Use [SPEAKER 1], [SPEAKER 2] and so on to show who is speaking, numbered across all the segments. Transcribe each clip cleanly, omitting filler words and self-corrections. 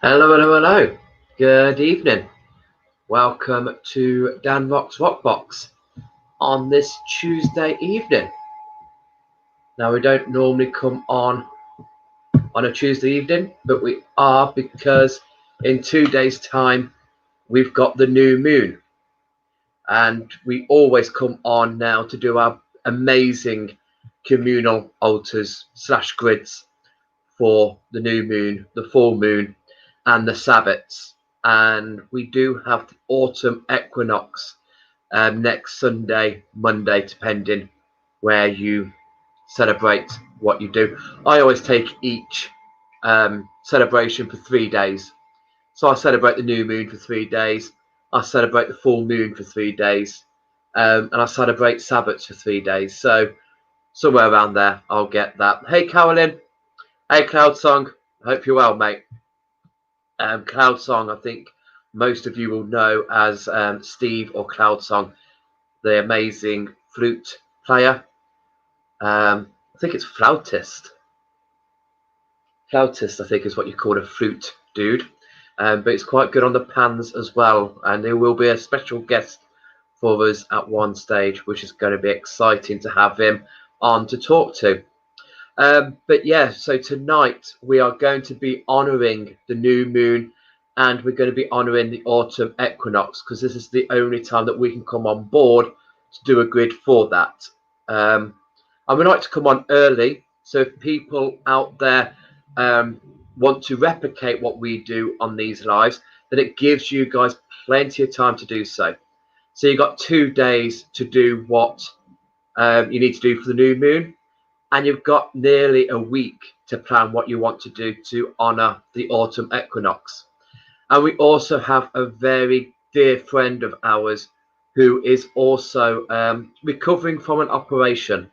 [SPEAKER 1] Hello, hello, hello. Good evening. Welcome to ROX ROX on this Tuesday evening. Now, we don't normally come on a Tuesday evening, but we are because in 2 days' time we've got the new moon, and we always come on now to do our amazing communal altars / grids for the new moon, the full moon, and the Sabbats. And we do have the Autumn Equinox next Sunday, Monday, depending where you celebrate what you do. I always take each celebration for 3 days. So I celebrate the new moon for 3 days. I celebrate the full moon for 3 days. And I celebrate Sabbats for 3 days. So somewhere around there, I'll get that. Hey, Carolyn. Hey, Cloud Song. Hope you're well, mate. Cloud Song, I think most of you will know as Steve or Cloud Song, the amazing flute player. I think it's flautist. Flautist, I think, is what you call a flute dude. But it's quite good on the pans as well. And there will be a special guest for us at one stage, which is going to be exciting to have him on to talk to. But yeah, so tonight we are going to be honouring the new moon, and we're going to be honouring the autumn equinox, because this is the only time that we can come on board to do a grid for that. And we like to come on early, so if people out there want to replicate what we do on these lives, then it gives you guys plenty of time to do so. So you've got 2 days to do what you need to do for the new moon, and you've got nearly a week to plan what you want to do to honour the autumn equinox. And we also have a very dear friend of ours who is also recovering from an operation.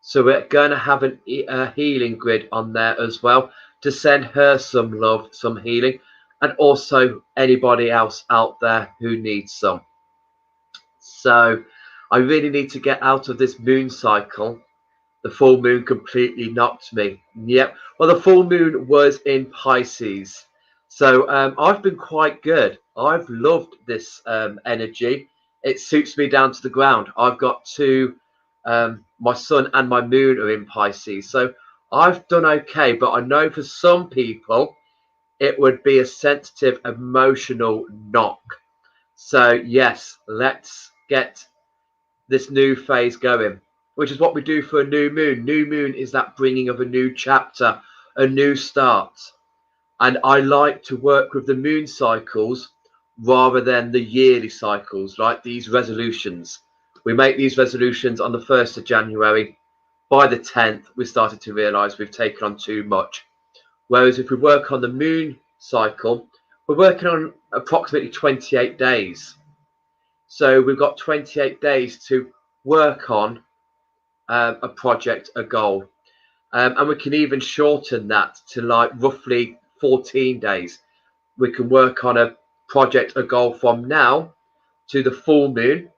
[SPEAKER 1] So we're going to have a healing grid on there as well to send her some love, some healing, and also anybody else out there who needs some. So I really need to get out of this moon cycle. The full moon completely knocked me. Yep. Well, the full moon was in Pisces. So I've been quite good. I've loved this energy. It suits me down to the ground. I've got my sun and my moon are in Pisces. So I've done okay. But I know for some people, it would be a sensitive, emotional knock. So yes, let's get this new phase going, which is what we do for a new moon. New moon is that bringing of a new chapter, a new start. And I like to work with the moon cycles rather than the yearly cycles, like these resolutions. We make these resolutions on the 1st of January. By the 10th, we started to realize we've taken on too much. Whereas if we work on the moon cycle, we're working on approximately 28 days. So we've got 28 days to work on a project, a goal. And we can even shorten that to like roughly 14 days. We can work on a project, a goal from now to the full moon.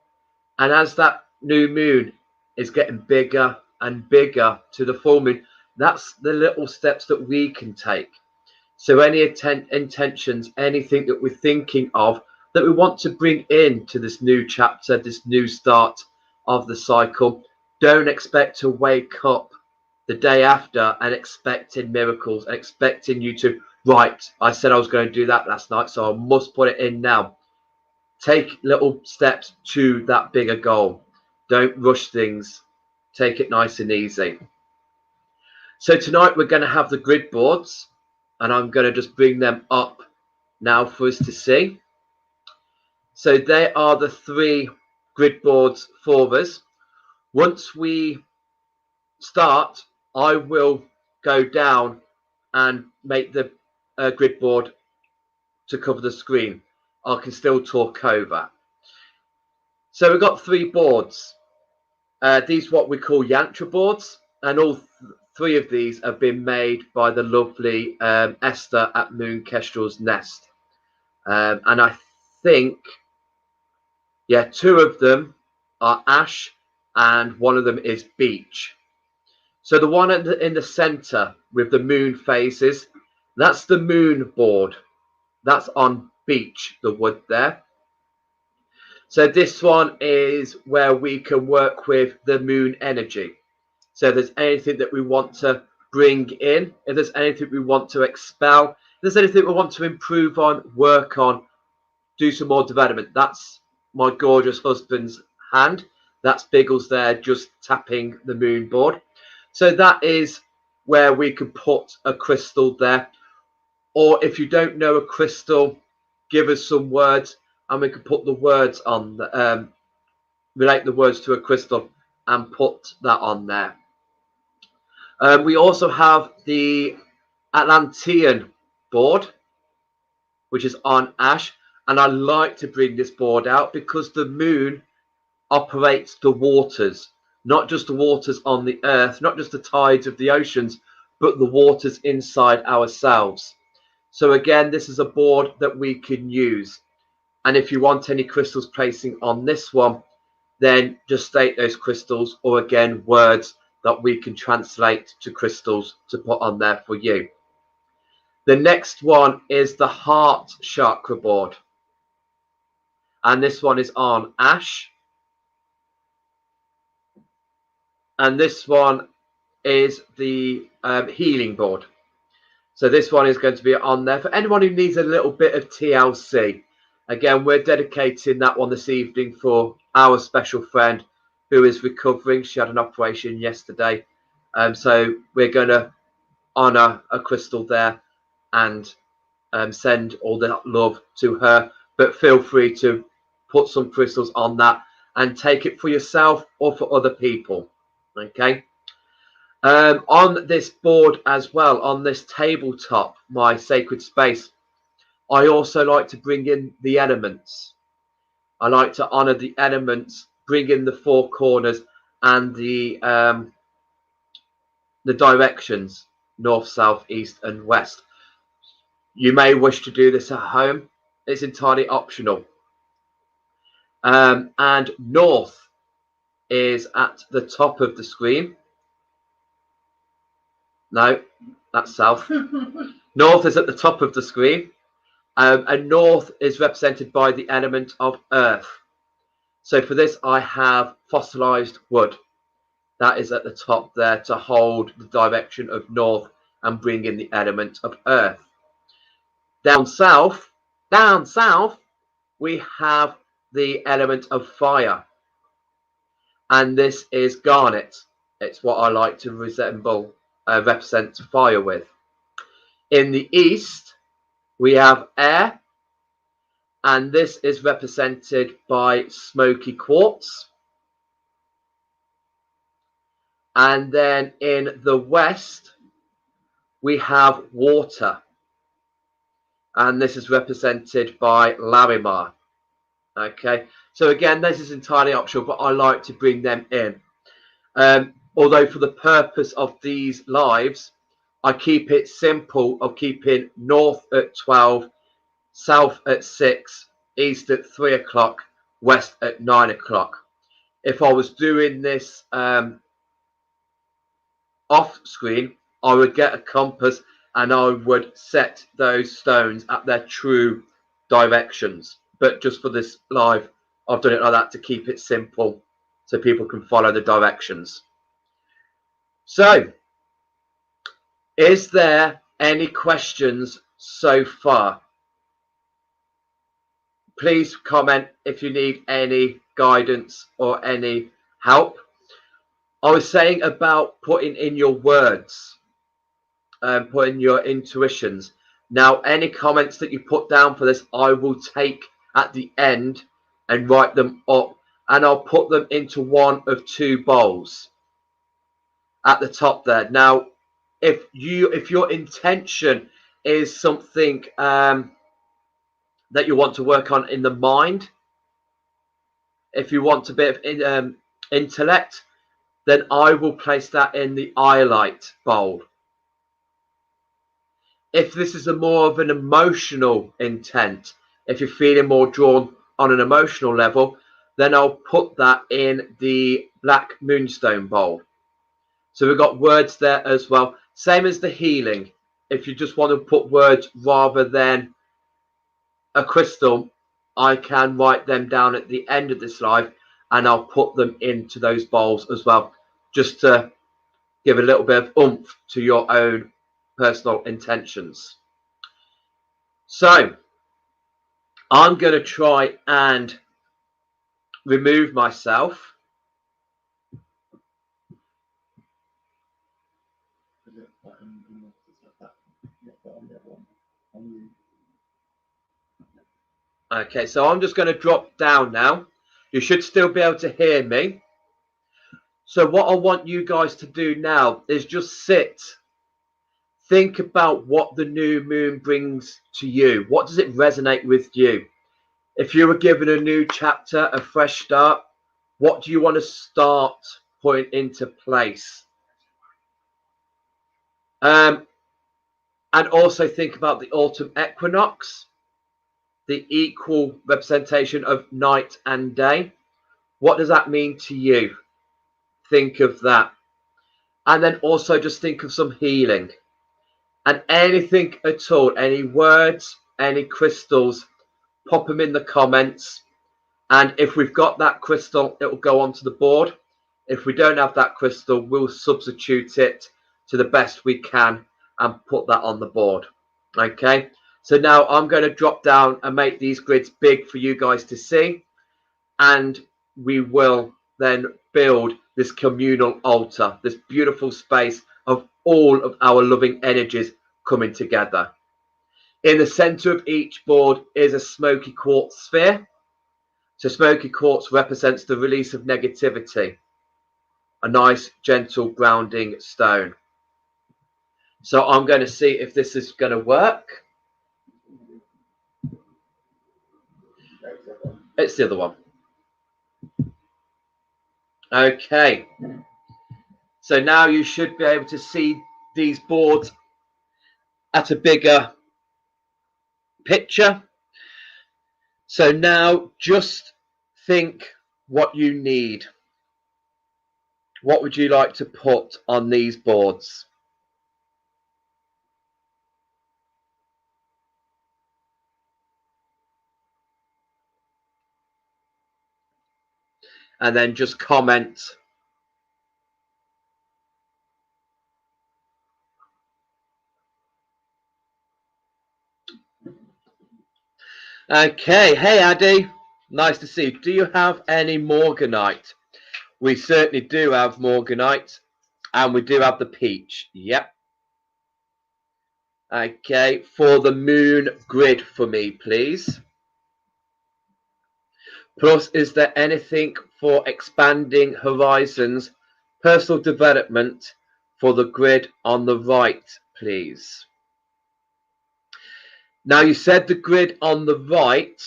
[SPEAKER 1] And as that new moon is getting bigger and bigger to the full moon, that's the little steps that we can take. So any intentions, anything that we're thinking of that we want to bring into this new chapter, this new start of the cycle, don't expect to wake up the day after and expecting miracles and expecting you to, right, I said I was going to do that last night, so I must put it in now. Take little steps to that bigger goal. Don't rush things. Take it nice and easy. So tonight we're going to have the grid boards, and I'm going to just bring them up now for us to see. So they are the 3 grid boards for us. Once we start, I will go down and make the grid board to cover the screen. I can still talk over. So we've got 3 boards. These are what we call yantra boards, and all 3 of these have been made by the lovely Esther at Moon Kestrel's Nest. And I think, yeah, 2 of them are ash and 1 of them is beech. So the one in the center with the moon phases, That's the moon board. That's on beach, the wood there. So this one is where we can work with the moon energy. So if there's anything that we want to bring in, if there's anything we want to expel, if there's anything we want to improve on, work on, do some more development, that's my gorgeous husband's hand. That's Biggles there just tapping the moon board. So that is where we can put a crystal there. Or if you don't know a crystal, give us some words and we can put the words on, relate the words to a crystal and put that on there. We also have the Atlantean board, which is on ash. And I like to bring this board out because the moon operates the waters, not just the waters on the earth, not just the tides of the oceans, but the waters inside ourselves. So again, this is a board that we can use. And if you want any crystals placing on this one, then just state those crystals, or again, words that we can translate to crystals to put on there for you. The next one is the heart chakra board. And this one is on ash. And this one is the healing board. So this one is going to be on there for anyone who needs a little bit of TLC. Again, we're dedicating that one this evening for our special friend who is recovering. She had an operation yesterday. So we're going to honour a crystal there and send all that love to her. But feel free to put some crystals on that and take it for yourself or for other people. Okay. On this board as well, on this tabletop, my sacred space, I also like to bring in the elements. I like to honour the elements, bring in the four corners and the directions, north, south, east and west. You may wish to do this at home. It's entirely optional. And north is at the top of the screen. No, that's south. North is at the top of the screen. And north is represented by the element of earth. So for this, I have fossilized wood. That is at the top there to hold the direction of north and bring in the element of earth. Down south, we have the element of fire. And this is garnet. It's what I like to represent fire with. In the east, we have air. And this is represented by smoky quartz. And then in the west, we have water. And this is represented by Larimar. Okay, so again, this is entirely optional, but I like to bring them in. Although for the purpose of these lives, I keep it simple of keeping north at 12, south at 6, east at 3 o'clock, west at 9 o'clock. If I was doing this off screen, I would get a compass and I would set those stones at their true directions. But just for this live, I've done it like that to keep it simple so people can follow the directions. So, is there any questions so far? Please comment if you need any guidance or any help. I was saying about putting in your words, putting your intuitions. Now, any comments that you put down for this, I will take at the end and write them up, and I'll put them into one of two bowls at the top there. Now, if your intention is something that you want to work on in the mind, if you want a bit of intellect, then I will place that in the highlight bowl. If this is a more of an emotional intent, if you're feeling more drawn on an emotional level, then I'll put that in the black moonstone bowl. So we've got words there as well. Same as the healing. if you just want to put words rather than a crystal, I can write them down at the end of this live and I'll put them into those bowls as well, just to give a little bit of oomph to your own personal intentions. So I'm going to try and remove myself. Okay, so I'm just going to drop down now. You should still be able to hear me. So what I want you guys to do now is just sit. Think about what the new moon brings to you. What does it resonate with you? If you were given a new chapter, a fresh start, what do you want to start putting into place? And also think about the autumn equinox, the equal representation of night and day. What does that mean to you? Think of that. And then also just think of some healing. And anything at all, any words, any crystals, pop them in the comments. And if we've got that crystal, it will go onto the board. If we don't have that crystal, we'll substitute it to the best we can and put that on the board. Okay, so now I'm going to drop down and make these grids big for you guys to see. And we will then build this communal altar, this beautiful space of all of our loving energies coming together. In the center of each board is a smoky quartz sphere. So smoky quartz represents the release of negativity, a nice gentle grounding stone. So I'm going to see if this is going to work. It's the other one. Okay, so now you should be able to see these boards at a bigger picture. So now just think what you need. What would you like to put on these boards? And then just comment. Okay, hey Addy, nice to see you. Do you have any morganite? We certainly do have morganite, and we do have the peach. Yep. Okay, for the moon grid for me, please. Plus, is there anything for expanding horizons, personal development for the grid on the right, please? Now, you said the grid on the right,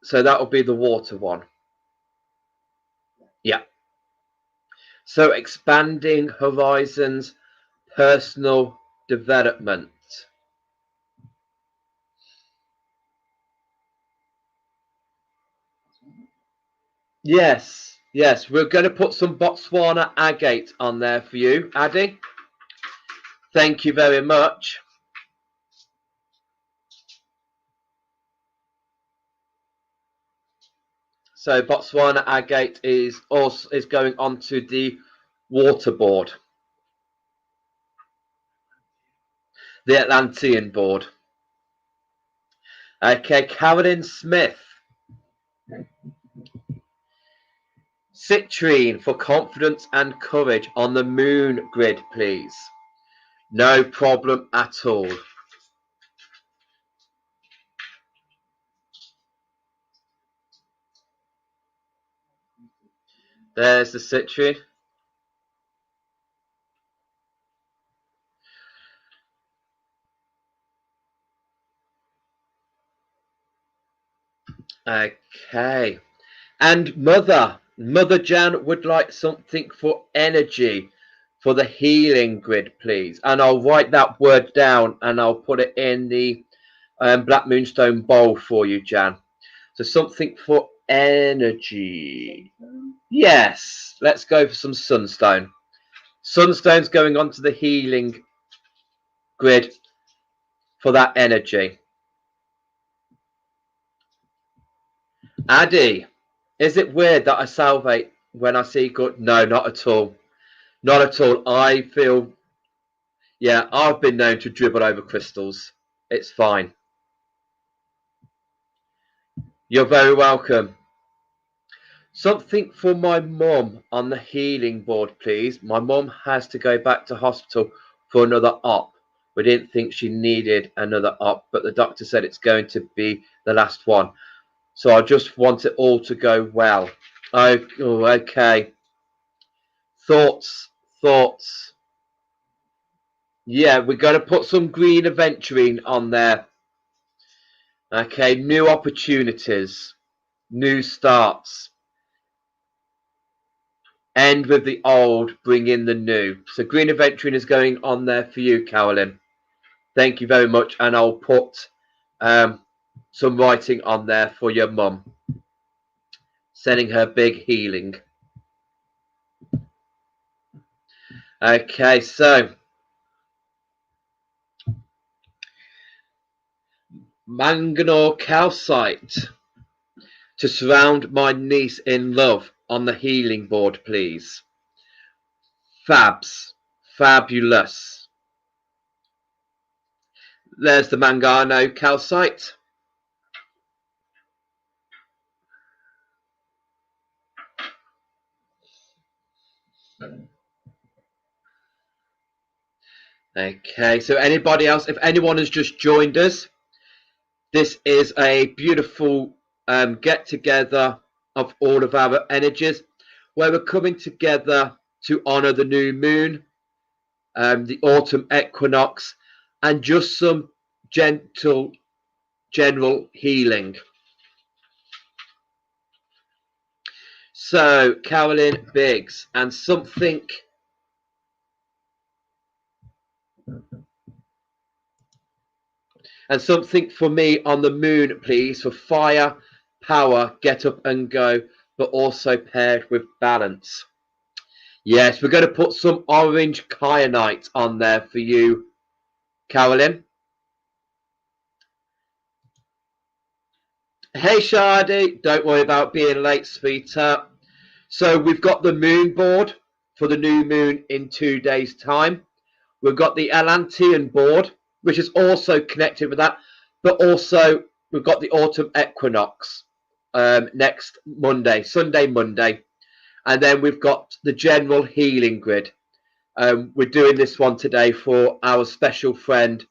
[SPEAKER 1] so that will be the water one. Yeah. So expanding horizons, personal development. Yes, yes, we're going to put some Botswana agate on there for you, Addy. Thank you very much. So Botswana agate is also going onto the water board, the Atlantean board. Okay, Carolyn Smith. Citrine for confidence and courage on the moon grid, please. No problem at all. There's the citrine. Okay. And Mother Jan would like something for energy for the healing grid, please. And I'll write that word down and I'll put it in the Black Moonstone bowl for you, Jan. So something for energy. Yes, let's go for some sunstone. Sunstone's going on to the healing Grid for that energy. Addy, is it weird that I salivate when I see good? No, not at all. Not at all. I feel, yeah, I've been known to dribble over crystals. It's fine. You're very welcome. Something for my mum on the healing board, please. My mum has to go back to hospital for another op. We didn't think she needed another op, but the doctor said it's going to be the last one. So I just want it all to go well. Oh, okay. Thoughts. Yeah, we're going to put some green adventuring on there. Okay, new opportunities, new starts. End with the old, bring in the new. So green adventuring is going on there for you, Carolyn. Thank you very much, and I'll put some writing on there for your mum. Sending her big healing. Okay, so manganese calcite to surround my niece in love on the healing board, please. Fabulous. There's the manganese calcite. Okay, so anybody else, if anyone has just joined us, this is a beautiful get together of all of our energies where we're coming together to honor the new moon, the autumn equinox, and just some gentle general healing. So Carolyn Biggs, and something for me on the moon, please, for fire, power, get up and go, but also paired with balance. Yes, we're going to put some orange kyanite on there for you, Carolyn. Hey, Shardy, don't worry about being late, sweetheart. So we've got the moon board for the new moon in 2 days' time. We've got the Atlantean board, which is also connected with that, but also we've got the autumn equinox next Monday, Sunday, Monday. And then we've got the general healing grid. We're doing this one today for our special friend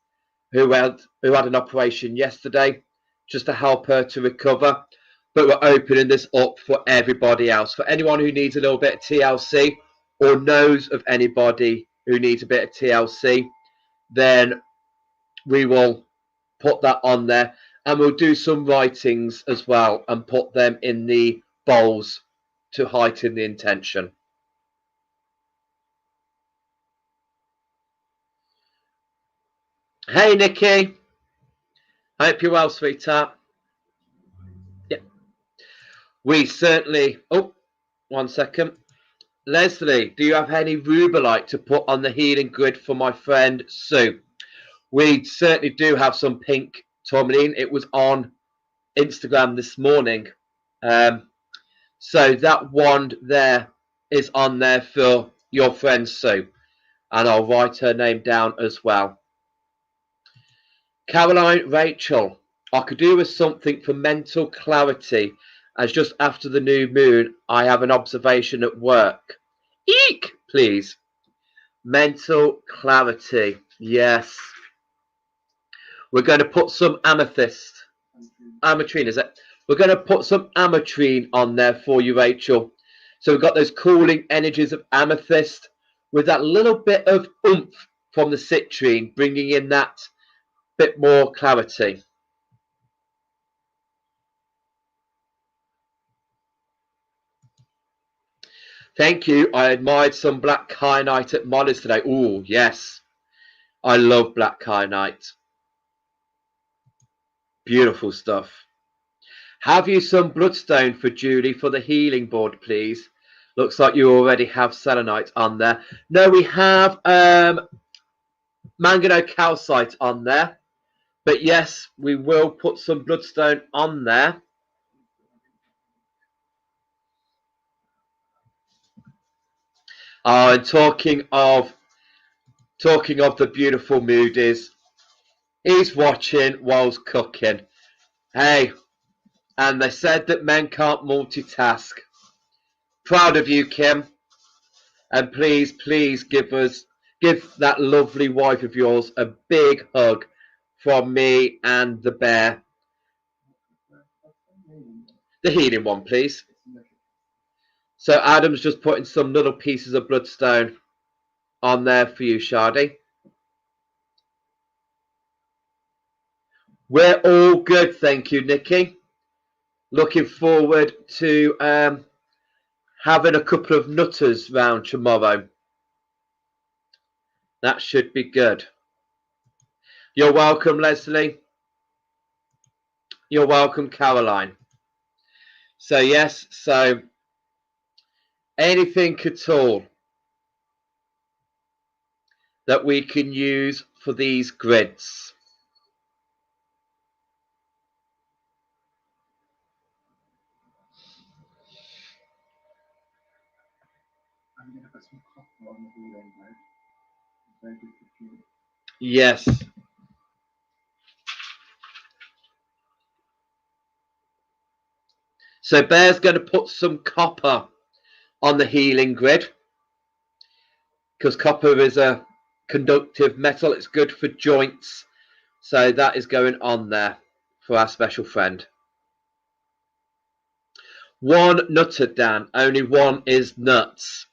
[SPEAKER 1] who had an operation yesterday, just to help her to recover. But we're opening this up for everybody else. For anyone who needs a little bit of TLC or knows of anybody who needs a bit of TLC, then we will put that on there. And we'll do some writings as well and put them in the bowls to heighten the intention. Hey, Nikki. Hope you're well, sweetheart. Yeah. We certainly... Oh, 1 second. Leslie, do you have any rubellite to put on the healing grid for my friend Sue? We certainly do have some pink tourmaline. It was on Instagram this morning. So that wand there is on there for your friend Sue. And I'll write her name down as well. Caroline Rachel, I could do with something for mental clarity, as just after the new moon, I have an observation at work. Eek, please. Mental clarity, yes. We're going to put some amethyst. Ametrine, is it? We're going to put some ametrine on there for you, Rachel. So we've got those cooling energies of amethyst with that little bit of oomph from the citrine, bringing in that bit more clarity. Thank you. I admired some black kyanite at Molly's today. Oh, yes. I love black kyanite. Beautiful stuff. Have you some bloodstone for Julie for the healing board, please? Looks like you already have selenite on there. No, we have manganese calcite on there. But yes, we will put some bloodstone on there. Oh, and talking of the beautiful Moody's, he's watching whilst cooking. Hey, and they said that men can't multitask. Proud of you, Kim. And please give that lovely wife of yours a big hug from me and the bear. The healing one, please. So Adam's just putting some little pieces of bloodstone on there for you, Shardy. We're all good, thank you, Nikki. Looking forward to having a couple of nutters round tomorrow. That should be good. You're welcome, Leslie. You're welcome, Caroline. So yes, so anything at all that we can use for these grids. Yes. So Bear's going to put some copper on the healing grid because copper is a conductive metal. It's good for joints. So that is going on there for our special friend. One nutter, Dan. Only one is nuts.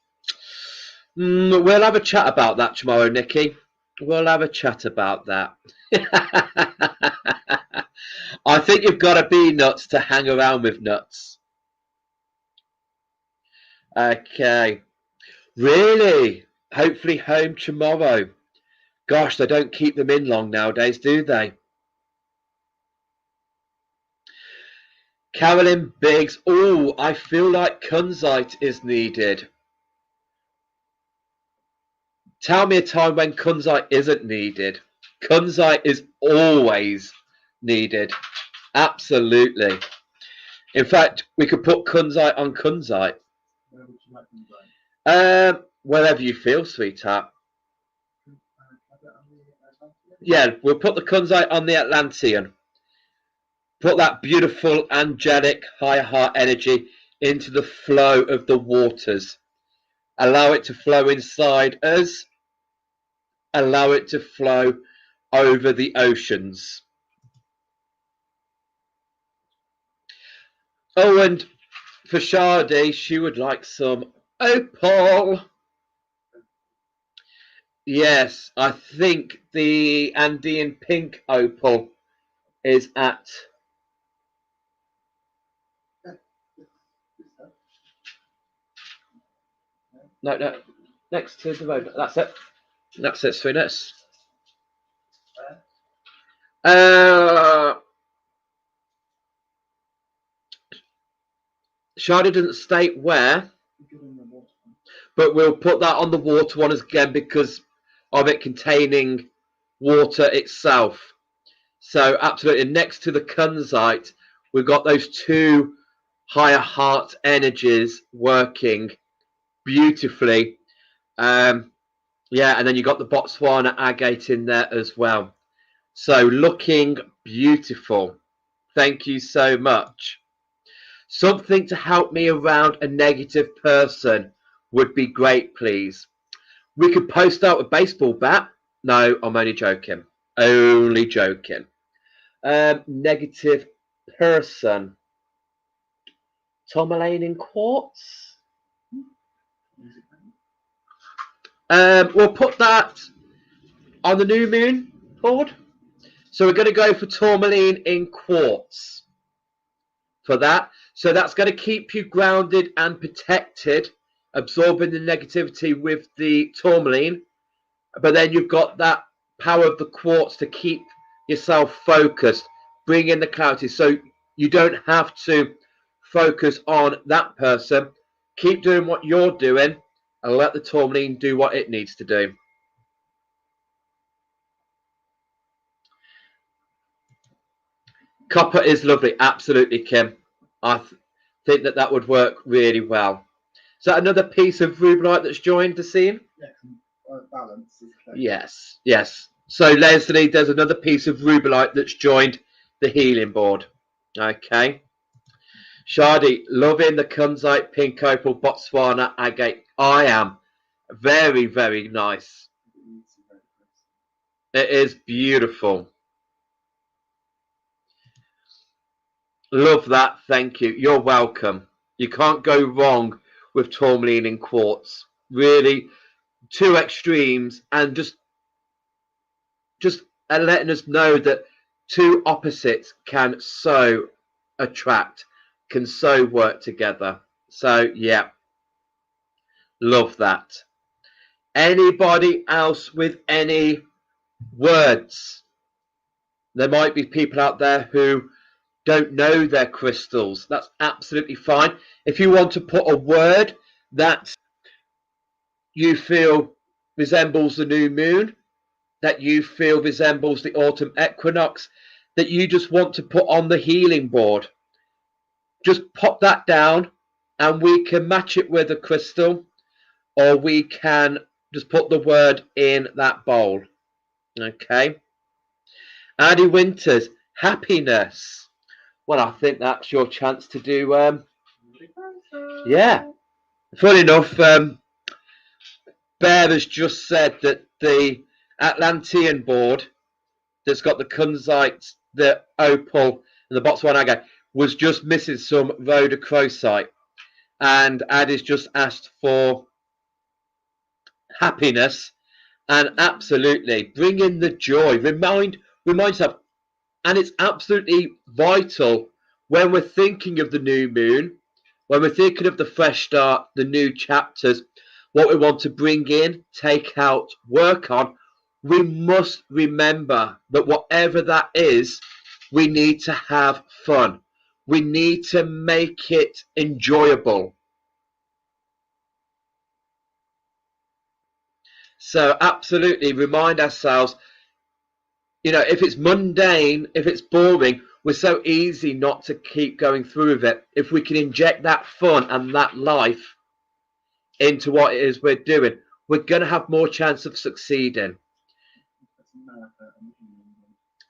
[SPEAKER 1] We'll have a chat about that tomorrow, Nikki. We'll have a chat about that. I think you've got to be nuts to hang around with nuts. Okay. Really? Hopefully home tomorrow. Gosh, they don't keep them in long nowadays, do they? Carolyn Biggs. Oh, I feel like kunzite is needed. Tell me a time when kunzite isn't needed. Kunzite is always needed. Absolutely. In fact, we could put kunzite on kunzite.
[SPEAKER 2] Where would you like kunzite?
[SPEAKER 1] Wherever you feel, sweetheart. Yeah, we'll put the kunzite on the Atlantean. Put that beautiful, angelic, high heart energy into the flow of the waters. Allow it to flow inside us. Allow it to flow over the oceans. Oh, and for Shardy, she would like some opal. Yes, I think the Andean pink opal is at... No, next to the road. That's it. That's it, sweetness. Shardy doesn't state where, but we'll put that on the water one again because of it containing water itself. So absolutely, next to the kunzite, we've got those two higher heart energies working beautifully. Yeah, and then you got the Botswana agate in there as well. So looking beautiful. Thank you so much. Something to help me around a negative person would be great, please. We could post out a baseball bat. No, I'm only joking. Only joking. Negative person. Tourmaline in quartz. We'll put that on the new moon board. So we're going to go for tourmaline in quartz for that. So that's going to keep you grounded and protected, absorbing the negativity with the tourmaline. But then you've got that power of the quartz to keep yourself focused, bring in the clarity. So you don't have to focus on that person. Keep doing what you're doing and let the tourmaline do what it needs to do. Copper is lovely. Absolutely, Kim. I think that that would work really well. Is that another piece of rubellite that's joined the scene?
[SPEAKER 2] Yeah, balance.
[SPEAKER 1] Yes, yes. So Leslie, there's another piece of rubellite that's joined the healing board. Okay. Shardy, loving the Kunzite Pink Opal Botswana Agate. I am. Very, very nice. It is beautiful. Love that. Thank you. You're welcome. You can't go wrong with tourmaline and quartz. Really, two extremes, and just letting us know that two opposites can so attract, can so work together. So yeah, love that. Anybody else with any words? There might be people out there who don't know their crystals. That's absolutely fine. If you want to put a word that you feel resembles the new moon, that you feel resembles the autumn equinox, that you just want to put on the healing board, just pop that down and we can match it with a crystal, or we can just put the word in that bowl. Okay. Addy Winters, happiness. Well, I think that's your chance to do. Yeah. Funny enough, Bear has just said that the Atlantean board that's got the Kunzite, the Opal, and the Botswana agate was just missing some rhodochrosite. And Addy's just asked for happiness, and absolutely bring in the joy. Remind yourself, and it's absolutely vital when we're thinking of the new moon, when we're thinking of the fresh start, the new chapters, what we want to bring in, take out, work on. We must remember that whatever that is, we need to have fun. We need to make it enjoyable. So absolutely remind ourselves, you know, if it's mundane, if it's boring, we're so easy not to keep going through with it. If we can inject that fun and that life into what it is we're doing, we're going to have more chance of succeeding.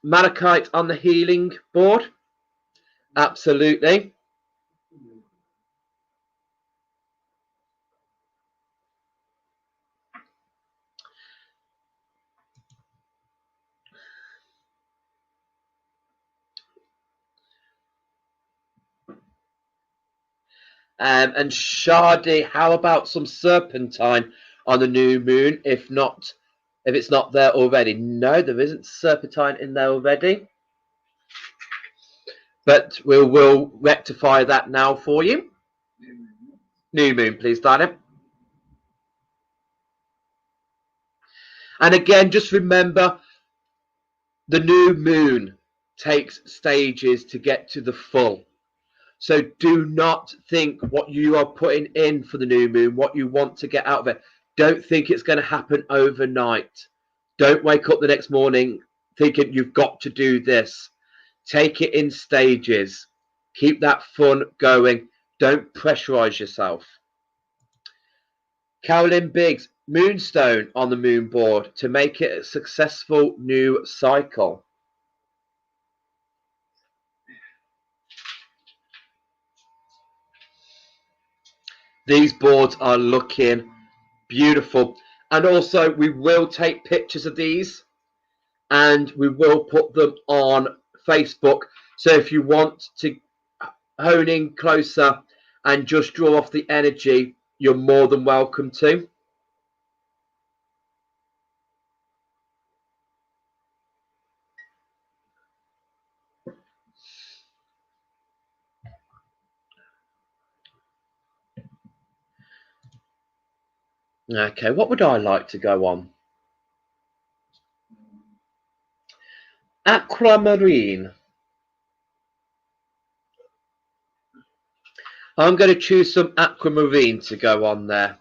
[SPEAKER 1] Malachite on the healing board? Absolutely. And Shardy, how about some serpentine on the new moon? If it's not there already. No, there isn't serpentine in there already. But we will rectify that now for you. New moon, please, darling. And again, just remember, the new moon takes stages to get to the full. So do not think what you are putting in for the new moon, what you want to get out of it. Don't think it's going to happen overnight. Don't wake up the next morning thinking you've got to do this. Take it in stages. Keep that fun going. Don't pressurize yourself. Carolyn Biggs, Moonstone on the moon board to make it a successful new cycle. These boards are looking beautiful. And also, we will take pictures of these and we will put them on Facebook. So if you want to hone in closer and just draw off the energy, you're more than welcome to. Okay, what would I like to go on? Aquamarine. I'm going to choose some aquamarine to go on there.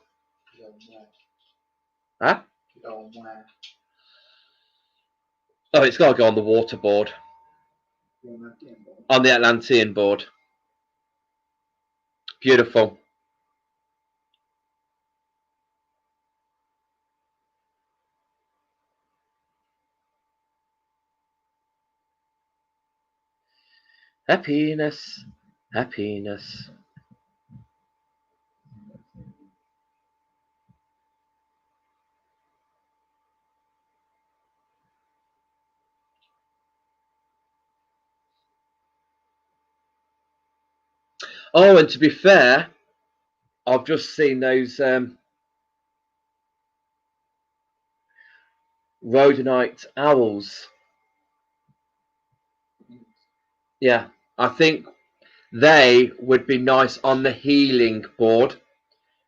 [SPEAKER 1] Huh? Oh, it's got to go on the water board. on the Atlantean board. Beautiful. Happiness, happiness. Oh, and to be fair, I've just seen those rhodonite owls. Yeah, I think they would be nice on the healing board,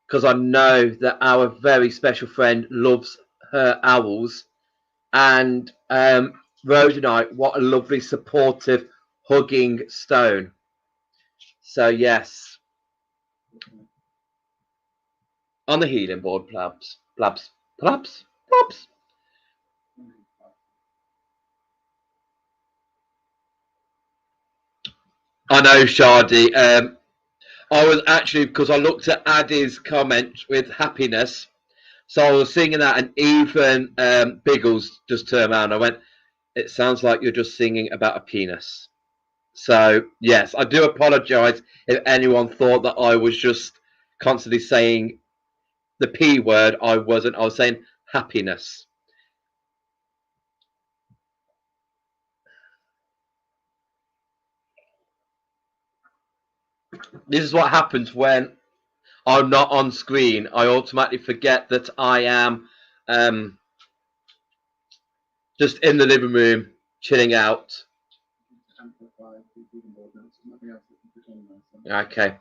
[SPEAKER 1] because I know that our very special friend loves her owls. And rhodonite, what a lovely, supportive, hugging stone. So yes, on the healing board, plabs, plabs, plabs, plabs. I know, Shardy. I was actually, because I looked at Addy's comment with happiness, so I was singing that, and even Biggles just turned around. I went, "It sounds like you're just singing about a penis." So yes, I do apologise if anyone thought that I was just constantly saying the P word. I wasn't. I was saying happiness. This is what happens when I'm not on screen. I automatically forget that I am just in the living room, chilling out. Okay.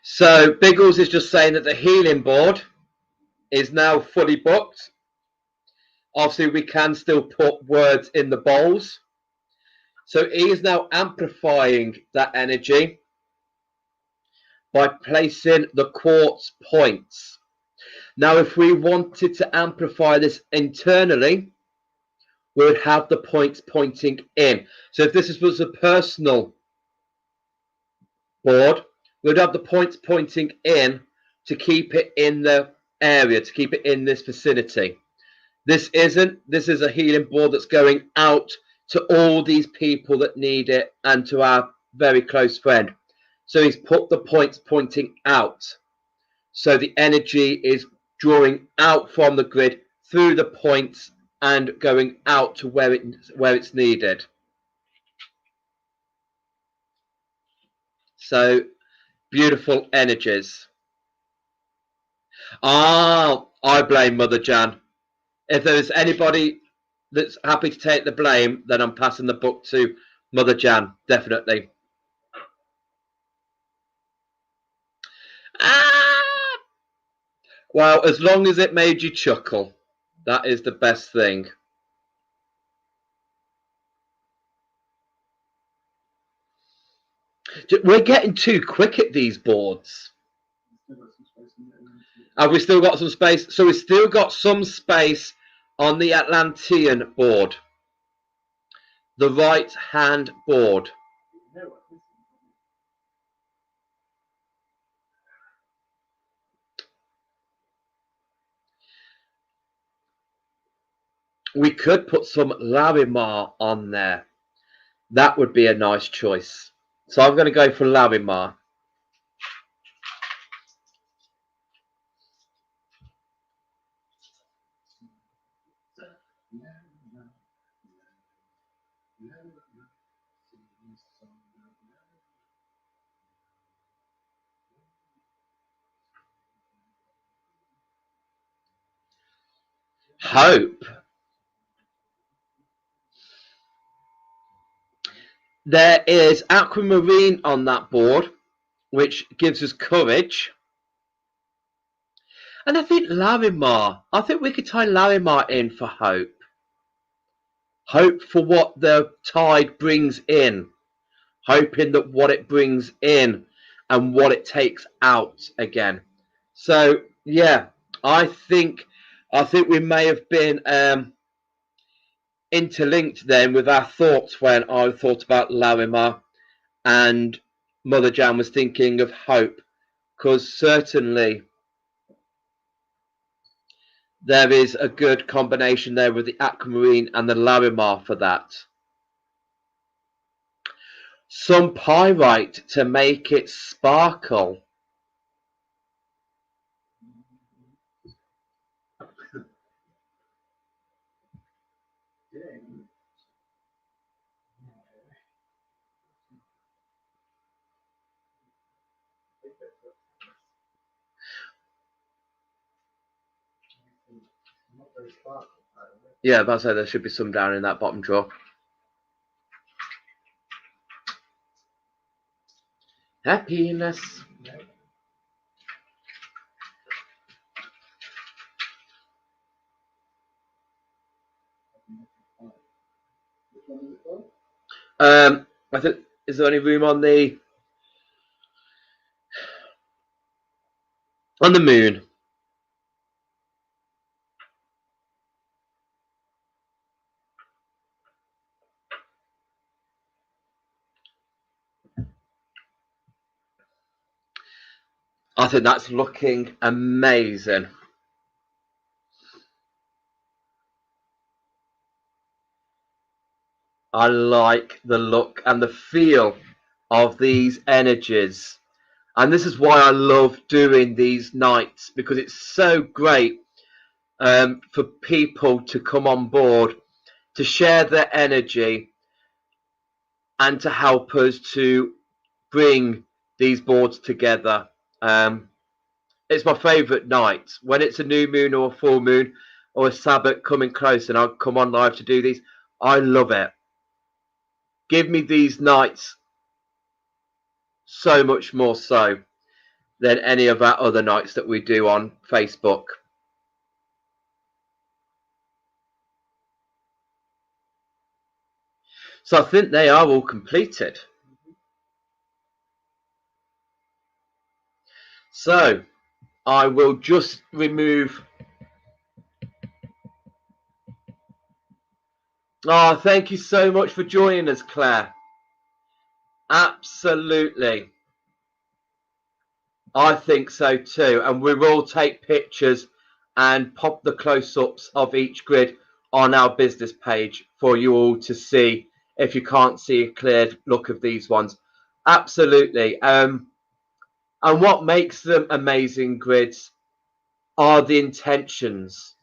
[SPEAKER 1] So Biggles is just saying that the healing board is now fully booked. Obviously, we can still put words in the bowls. So he is now amplifying that energy by placing the quartz points. Now, if we wanted to amplify this internally, we would have the points pointing in. So if this was a personal board, we'd have the points pointing in to keep it in the area, to keep it in this vicinity. This isn't. This is a healing board that's going out to all these people that need it and to our very close friend. So he's put the points pointing out. So the energy is drawing out from the grid through the points and going out to where it's needed. So beautiful energies. I blame Mother Jan. If there is anybody that's happy to take the blame, then I'm passing the book to Mother Jan, definitely. Well, as long as it made you chuckle, that is the best thing. We're getting too quick at these boards. Have we still got some space? So we've still got some space on the Atlantean board. The right hand board. We could put some Larimar on there. That would be a nice choice. So I'm going to go for Larimar. Hope. There is Aquamarine on that board, which gives us courage. And I think Larimar. I think we could tie Larimar in for hope. Hope for what the tide brings in. Hoping that what it brings in and what it takes out again. So yeah, I think we may have been interlinked then with our thoughts when I thought about Larimar and Mother Jan was thinking of hope, because certainly there is a good combination there with the aquamarine and the Larimar for that. Some pyrite to make it sparkle. Yeah, that's how there should be some down in that bottom drawer. Happiness. I think, is there any room on the moon? I think that's looking amazing. I like the look and the feel of these energies. And this is why I love doing these nights, because it's so great for people to come on board, to share their energy, and to help us to bring these boards together. It's my favourite night. When it's a new moon or a full moon or a Sabbath coming close and I'll come on live to do these, I love it. Give me these nights so much more so than any of our other nights that we do on Facebook. So I think they are all completed. So I will just remove. Oh, thank you so much for joining us, Claire. Absolutely. I think so too. And we will take pictures and pop the close-ups of each grid on our business page for you all to see if you can't see a clear look of these ones. Absolutely. And what makes them amazing grids are the intentions.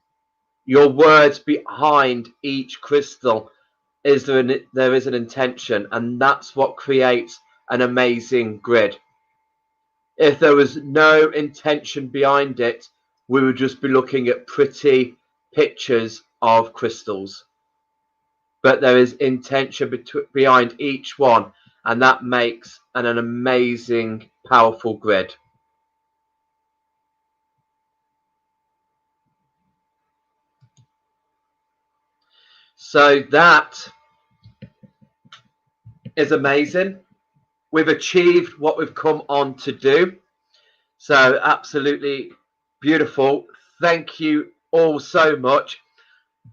[SPEAKER 1] Your words behind each crystal there is an intention, and that's what creates an amazing grid. If there was no intention behind it, we would just be looking at pretty pictures of crystals. But there is intention behind each one, and that makes an amazing, powerful grid. So that is amazing. We've achieved what we've come on to do. So absolutely beautiful. Thank you all so much.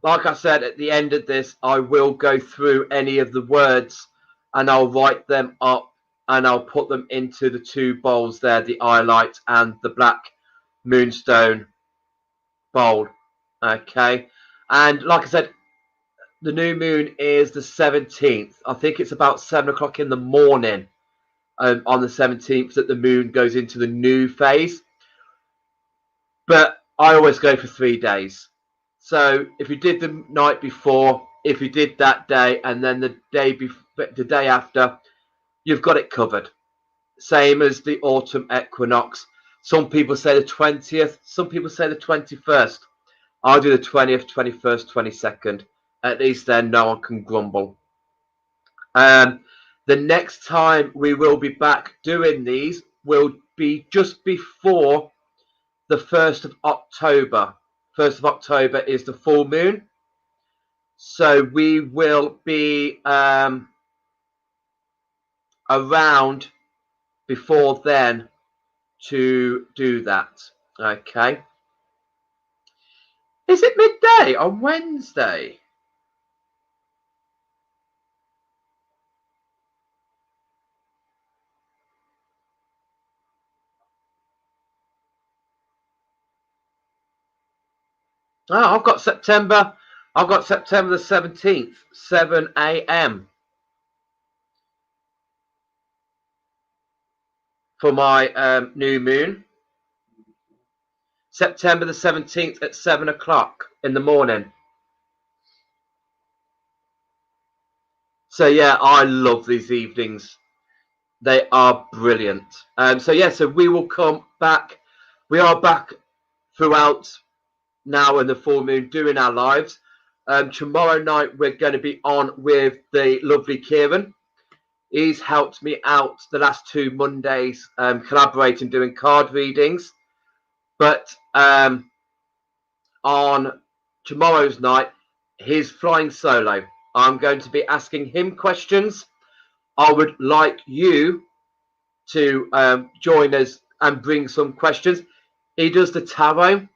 [SPEAKER 1] Like I said, at the end of this, I will go through any of the words and I'll write them up and I'll put them into the two bowls there, the highlight and the black moonstone bowl. Okay. And like I said, the new moon is the 17th. I think it's about 7 o'clock in the morning on the 17th that the moon goes into the new phase. But I always go for 3 days. So if you did the night before, if you did that day, and then the day after, you've got it covered. Same as the autumn equinox. Some people say the 20th, some people say the 21st. I'll do the 20th, 21st, 22nd. At least then no one can grumble. The next time we will be back doing these will be just before the 1st of October. 1st of October is the full moon. So we will be around before then to do that. Okay. Is it midday on Wednesday? Oh, I've got September the 17th, 7 a.m. for my new moon. September the 17th at 7 o'clock in the morning. So yeah, I love these evenings. They are brilliant. So we will come back. We are back throughout now in the full moon doing our lives. Tomorrow night we're going to be on with the lovely Kieran. He's helped me out the last 2 Mondays, collaborating doing card readings. But on tomorrow's night, he's flying solo. I'm going to be asking him questions. I would like you to join us and bring some questions. He does the tarot,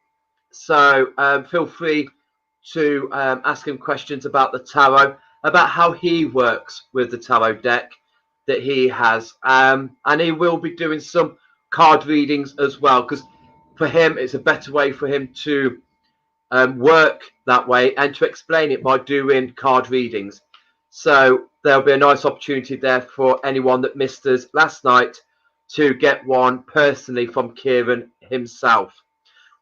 [SPEAKER 1] so feel free to ask him questions about the tarot, about how he works with the tarot deck that he has, and he will be doing some card readings as well, because for him it's a better way for him to work that way and to explain it by doing card readings. So there'll be a nice opportunity there for anyone that missed us last night to get one personally from Kieran himself.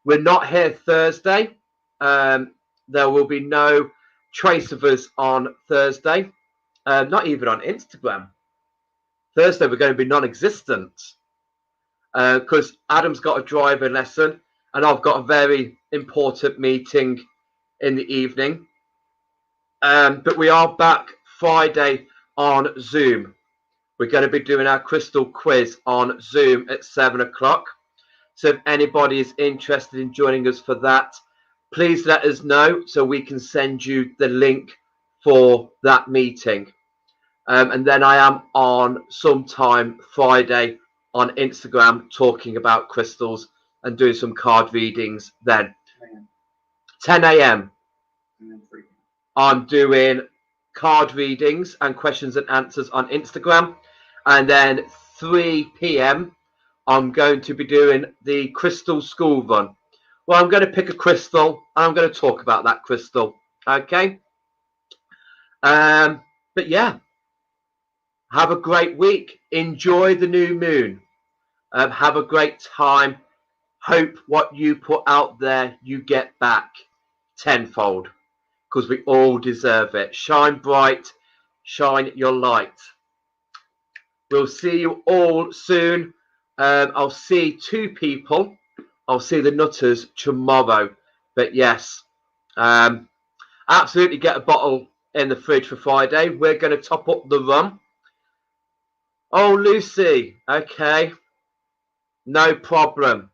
[SPEAKER 1] We're not here Thursday. There will be no trace of us on Thursday, not even on Instagram. Thursday we're going to be non-existent because Adam's got a driving lesson and I've got a very important meeting in the evening. But we are back Friday on Zoom. We're going to be doing our crystal quiz on Zoom at 7 o'clock. So if anybody is interested in joining us for that, please let us know so we can send you the link for that meeting. And then I am on sometime Friday on Instagram talking about crystals and doing some card readings then. 10 a.m. I'm doing card readings and questions and answers on Instagram. And then 3 p.m. I'm going to be doing the crystal school run. Well, I'm going to pick a crystal and I'm going to talk about that crystal. Okay. But yeah, have a great week. Enjoy the new moon. Have a great time. Hope what you put out there, you get back tenfold, because we all deserve it. Shine bright. Shine your light. We'll see you all soon. I'll see 2 people. I'll see the Nutters tomorrow. But yes, absolutely get a bottle in the fridge for Friday. We're going to top up the rum. Oh, Lucy. Okay. No problem.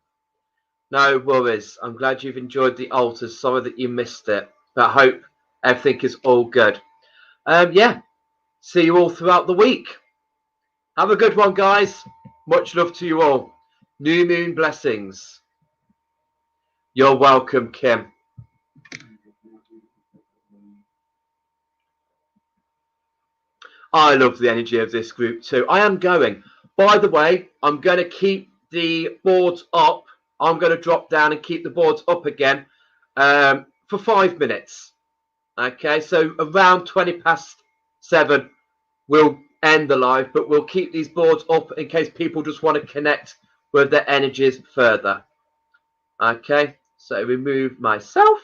[SPEAKER 1] No worries. I'm glad you've enjoyed the altars. Sorry that you missed it. But I hope everything is all good. Yeah. See you all throughout the week. Have a good one, guys. Much love to you all. New moon blessings. You're welcome, Kim. I love the energy of this group too. I am going. By the way, I'm going to keep the boards up. I'm going to drop down and keep the boards up again for 5 minutes. Okay, so around 7:20 we'll end the live, but we'll keep these boards up in case people just want to connect with their energies further. Okay, so remove myself.